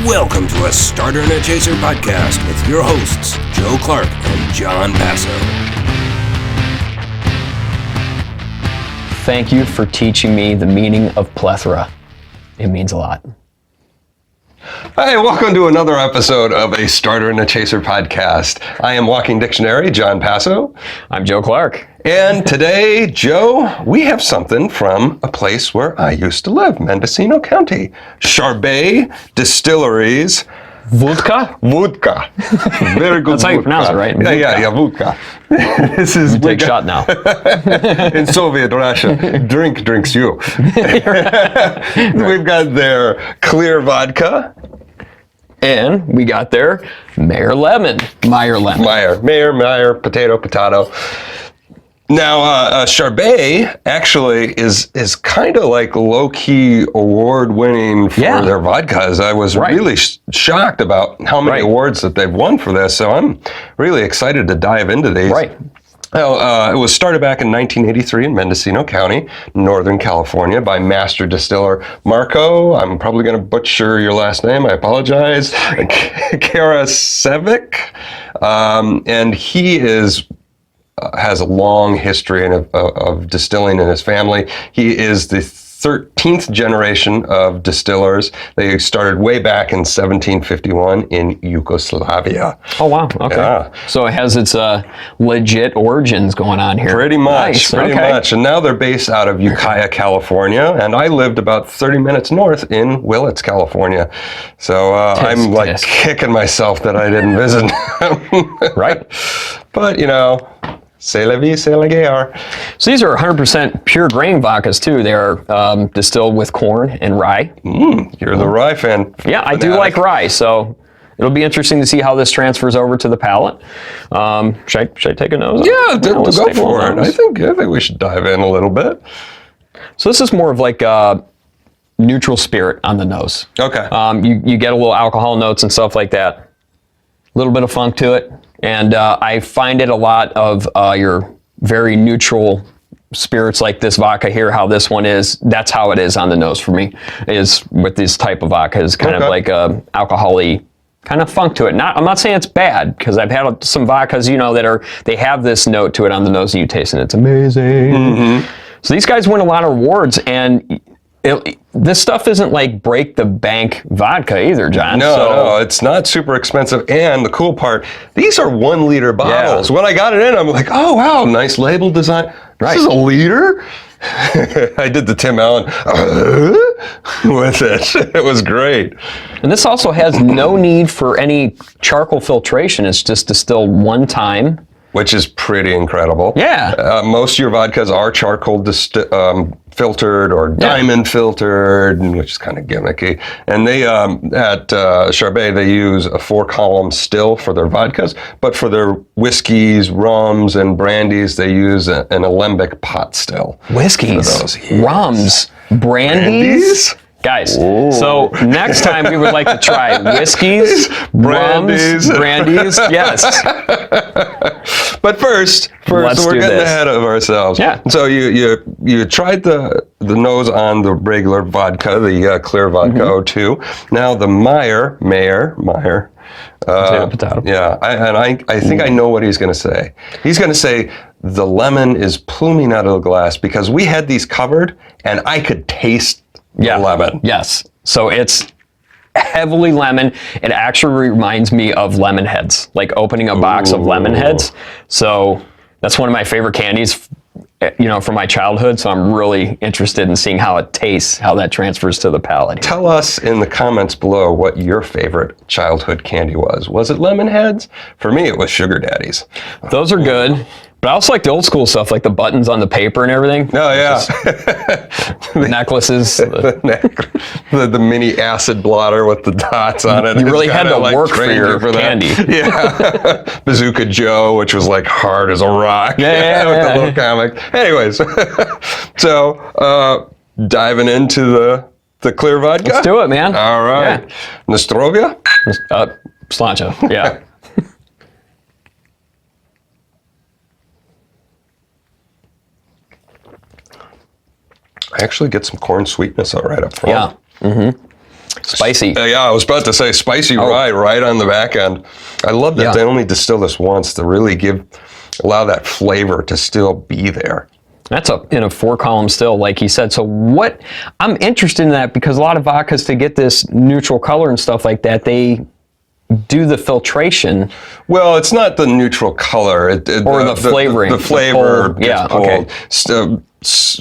Welcome to a Starter and a Chaser podcast with your hosts, Joe Clarke and John Passow. Thank you for teaching me the meaning of plethora. It means a lot. Hi, welcome to another episode of a Starter and a Chaser podcast. I am Walking Dictionary, John Passow. I'm Joe Clarke. And today, Joe, we have something from a place where I used to live, Mendocino County. Charbay Distilleries. Vodka? Vodka. Very good. That's how you pronounce it, right? Yeah, vodka. This is Take a shot now. in Soviet Russia. Drink drinks you. We've got their clear vodka. And we got their Meyer Lemon. Meyer, potato. Now, Charbay actually is kind of like low-key award-winning for their vodkas. I was really shocked about how many awards that they've won for this, so I'm really excited to dive into these. Right. It was started back in 1983 in Mendocino County, Northern California, by master distiller Marco. I'm probably going to butcher your last name. I apologize. Karasevic. And he has a long history of distilling in his family. He is the 13th generation of distillers. They started way back in 1751 in Yugoslavia. Oh, wow. Okay. Yeah. So it has its legit origins going on here. Pretty much. And now they're based out of Ukiah, California. And I lived about 30 minutes north in Willits, California. So I'm like kicking myself that I didn't visit. Right. But, you know, c'est la vie, c'est la guerre. So these are 100% pure grain vodkas too. They are distilled with corn and rye. You're the rye fan. Yeah, I do like rye, so it'll be interesting to see how this transfers over to the palate. Should I take a nose? Yeah, go for it. Nose. I think we should dive in a little bit. So this is more of like a neutral spirit on the nose. Okay. You get a little alcohol notes and stuff like that. A little bit of funk to it. And I find it a lot of your very neutral spirits like this vodka here, how this one is, that's how it is on the nose for me, is with this type of vodka, is kind of like a alcohol-y kind of funk to it. I'm not saying it's bad, because I've had some vodkas, they have this note to it on the nose and you taste it. It's amazing. Mm-hmm. So these guys win a lot of awards, and this stuff isn't like break the bank vodka either, John. No, it's not super expensive. And the cool part, these are 1 liter bottles. Yeah. When I got it in, I'm like, oh wow, nice label design. This is a liter? I did the Tim Allen with it. It was great. And this also has no need for any charcoal filtration. It's just distilled one time. Which is pretty incredible. Yeah. Most of your vodkas are charcoal filtered or diamond filtered, which is kind of gimmicky. And they, at Charbay, they use a 4-column still for their vodkas, but for their whiskeys, rums, and brandies, they use an alembic pot still. Whiskeys, rums, brandies? Guys, so next time we would like to try whiskeys, brandies, yes. But first we're getting ahead of ourselves. Yeah. So you tried the nose on the regular vodka, the clear vodka 02. Now the Meyer. Potato. Yeah, I think I know what he's going to say. He's going to say the lemon is pluming out of the glass, because we had these covered and I could taste the lemon. Yes. So it's heavily lemon. It actually reminds me of lemon heads, like opening a box of lemon heads. So that's one of my favorite candies, from my childhood. So I'm really interested in seeing how it tastes, how that transfers to the palate. Tell us in the comments below what your favorite childhood candy was. Was it lemon heads? For me, it was sugar daddies. Those are good. But I also like the old school stuff, like the buttons on the paper and everything. Oh, yeah. The necklaces. The mini acid blotter with the dots on it. You really had to work for your candy. Yeah. Bazooka Joe, which was like hard as a rock. Yeah. With the little comic. Anyways, so diving into the clear vodka. Let's do it, man. All right. Yeah. Nostrovia? Slancha, yeah. I actually get some corn sweetness right up front. Yeah. Mm-hmm. Spicy. Yeah, I was about to say spicy rye right on the back end. I love that they only distill this once to really allow that flavor to still be there. That's in a 4-column still, like he said. So I'm interested in that because a lot of vodkas, to get this neutral color and stuff like that, they do the filtration. Well, it's not the neutral color. The flavoring. The flavor gets pulled. Okay. So,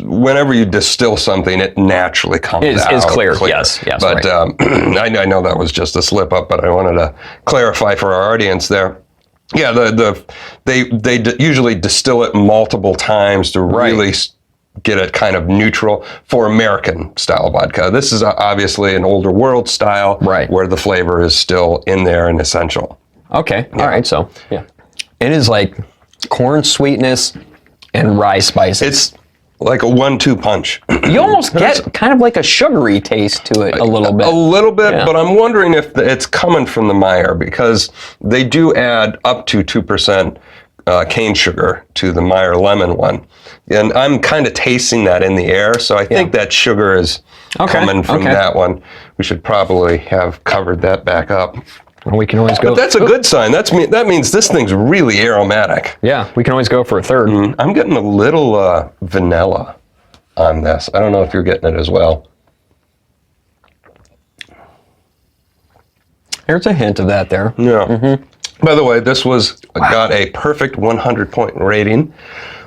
whenever you distill something, it naturally comes out. It's clear. Yes, But right. I know that was just a slip up, but I wanted to clarify for our audience there. Yeah, they usually distill it multiple times to really get it kind of neutral for American style vodka. This is obviously an older world style where the flavor is still in there and essential. Okay, all right, so it is like corn sweetness and rye spices. It's like a 1-2 punch. You almost get kind of like a sugary taste to it a little bit. A little bit, but I'm wondering if it's coming from the Meyer, because they do add up to 2% cane sugar to the Meyer lemon one. And I'm kind of tasting that in the air, so I think that sugar is coming from that one. We should probably have covered that back up. Well, we can always go. But that's a good sign. That means this thing's really aromatic. Yeah, we can always go for a third. I'm getting a little vanilla on this. I don't know if you're getting it as well. There's a hint of that there. Yeah. By the way, this got a perfect 100-point rating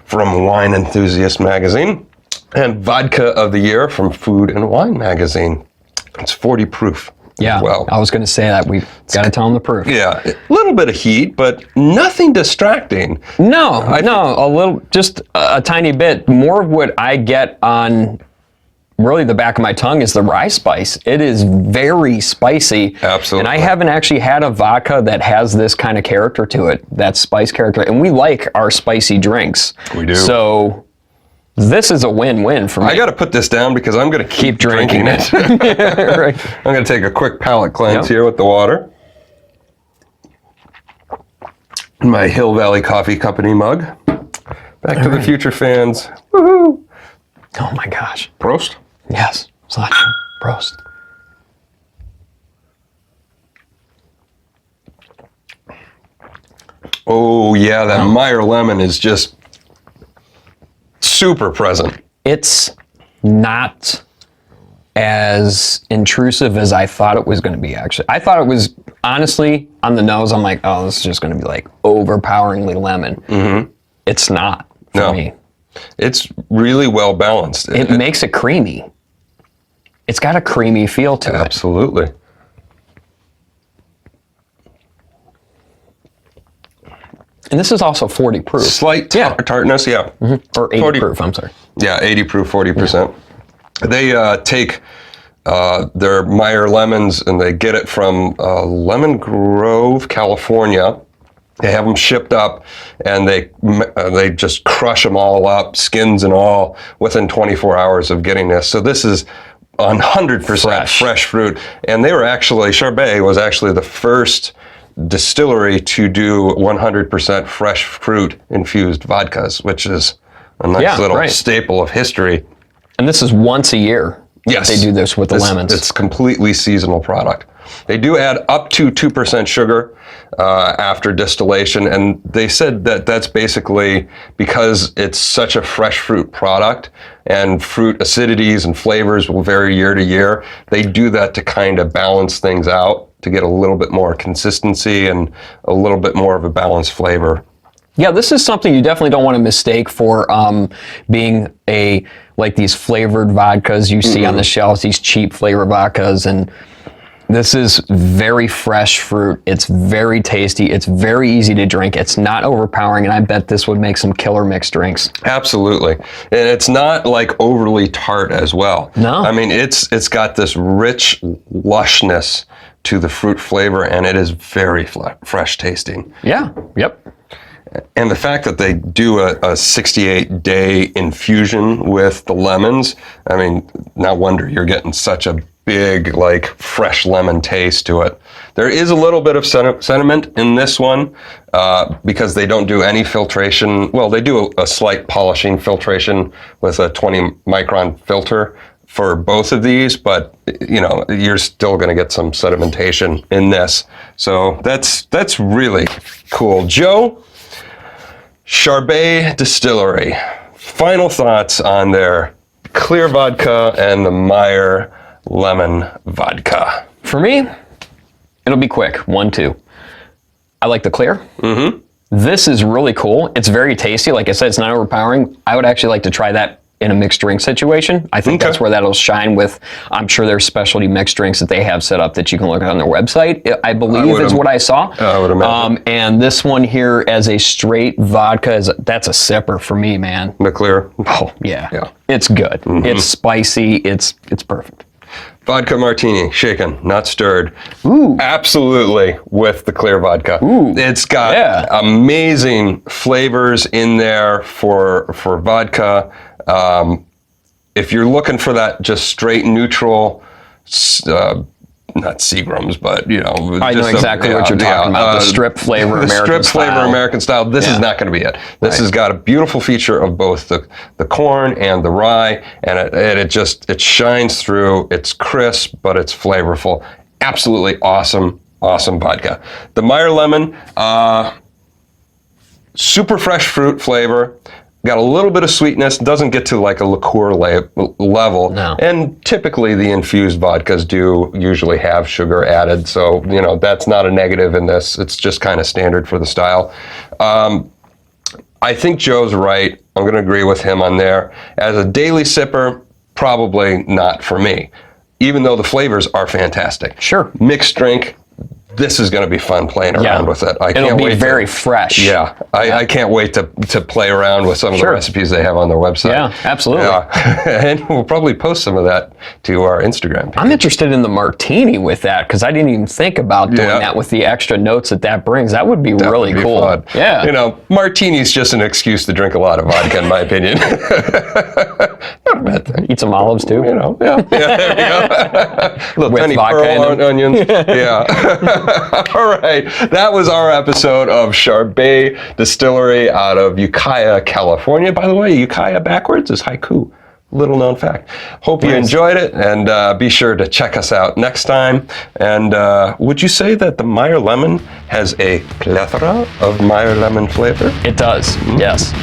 from Wine Enthusiast magazine and Vodka of the Year from Food and Wine magazine. It's 40 proof. Yeah, well, I was going to say that. We've got to tell them the proof. Yeah, a little bit of heat, but nothing distracting. No, a little, just a tiny bit. More of what I get on really the back of my tongue is the rye spice. It is very spicy. Absolutely. And I haven't actually had a vodka that has this kind of character to it, that spice character. And we like our spicy drinks. We do. So this is a win-win for me. I got to put this down because I'm going to keep drinking it. Right. I'm going to take a quick palate cleanse here with the water. My Hill Valley Coffee Company mug. Back to the Future fans. Woohoo! Oh my gosh. Prost. Yes. Sláinte. Prost. Oh yeah, that Meyer lemon is just super present. It's not as intrusive as I thought it was going to be, actually. I thought it was, honestly, on the nose, I'm like, oh, this is just going to be like overpoweringly lemon. It's not for me. It's really well balanced. It makes it creamy. It's got a creamy feel to it. Absolutely. And this is also 40 proof. Slight tartness, Or 80 proof, I'm sorry. Yeah, 80 proof, 40%. They take their Meyer lemons and they get it from Lemon Grove, California. They have them shipped up, and they just crush them all up, skins and all, within 24 hours of getting this. So this is 100% fresh fruit. And they were actually, Charbay was actually the first distillery to do 100% fresh fruit infused vodkas, which is a nice little staple of history. And this is once a year. Yes. They do this with the lemons. It's completely seasonal product. They do add up to 2% sugar after distillation, and they said that that's basically because it's such a fresh fruit product and fruit acidities and flavors will vary year to year. They do that to kind of balance things out, to get a little bit more consistency and a little bit more of a balanced flavor. Yeah, this is something you definitely don't want to mistake for being like these flavored vodkas you see on the shelves, these cheap flavor vodkas. And this is very fresh fruit. It's very tasty. It's very easy to drink. It's not overpowering, and I bet this would make some killer mixed drinks. Absolutely. And it's not like overly tart as well. No. I mean, it's got this rich lushness to the fruit flavor, and it is very fresh tasting. Yeah. Yep. And the fact that they do a 68-day infusion with the lemons, I mean, no wonder you're getting such a big, like, fresh lemon taste to it. There is a little bit of sediment in this one because they don't do any filtration. Well, they do a slight polishing filtration with a 20 micron filter for both of these, but you're still going to get some sedimentation in this. So that's really cool. Joe, Charbay Distillery. Final thoughts on their clear vodka and the Meyer lemon vodka. For me, it'll be quick. 1, 2. I like the clear. Mm-hmm. This is really cool. It's very tasty. Like I said, it's not overpowering. I would actually like to try that in a mixed drink situation. I think that's where that'll shine with, I'm sure there's specialty mixed drinks that they have set up that you can look at on their website. I believe is what I saw. I would imagine. And this one here as a straight vodka, that's a sipper for me, man. The clear? Oh, yeah. It's good. Mm-hmm. It's spicy. It's perfect. Vodka martini, shaken, not stirred. Ooh. Absolutely with the clear vodka. Ooh. It's got amazing flavors in there for vodka. If you're looking for that just straight neutral, not Seagrams, but I know exactly what you're talking about. The strip flavor, American style. The strip flavor, American style. This is not going to be it. This has got a beautiful feature of both the corn and the rye, and it shines through. It's crisp, but it's flavorful. Absolutely awesome vodka. The Meyer lemon, super fresh fruit flavor. Got a little bit of sweetness, doesn't get to like a liqueur level. No. And typically the infused vodkas do usually have sugar added. So, that's not a negative in this. It's just kind of standard for the style. I think Joe's right. I'm going to agree with him on there. As a daily sipper, probably not for me, even though the flavors are fantastic. Sure. Mixed drink. This is going to be fun playing around with it. It'll be very fresh. Yeah, I can't wait to play around with some of the recipes they have on their website. Yeah, absolutely. And we'll probably post some of that to our Instagram page. I'm interested in the martini with that because I didn't even think about doing that with the extra notes that brings. That would be really cool. Fun. Yeah. Martini's just an excuse to drink a lot of vodka, in my opinion. Not a bad thing. Eat some olives too. There we go. Little with tiny vodka pearl onions. Yeah. All right. That was our episode of Charbay Distillery out of Ukiah, California. By the way, Ukiah backwards is haiku. Little known fact. Hope you enjoyed it, and be sure to check us out next time. And would you say that the Meyer Lemon has a plethora of Meyer Lemon flavor? It does, yes.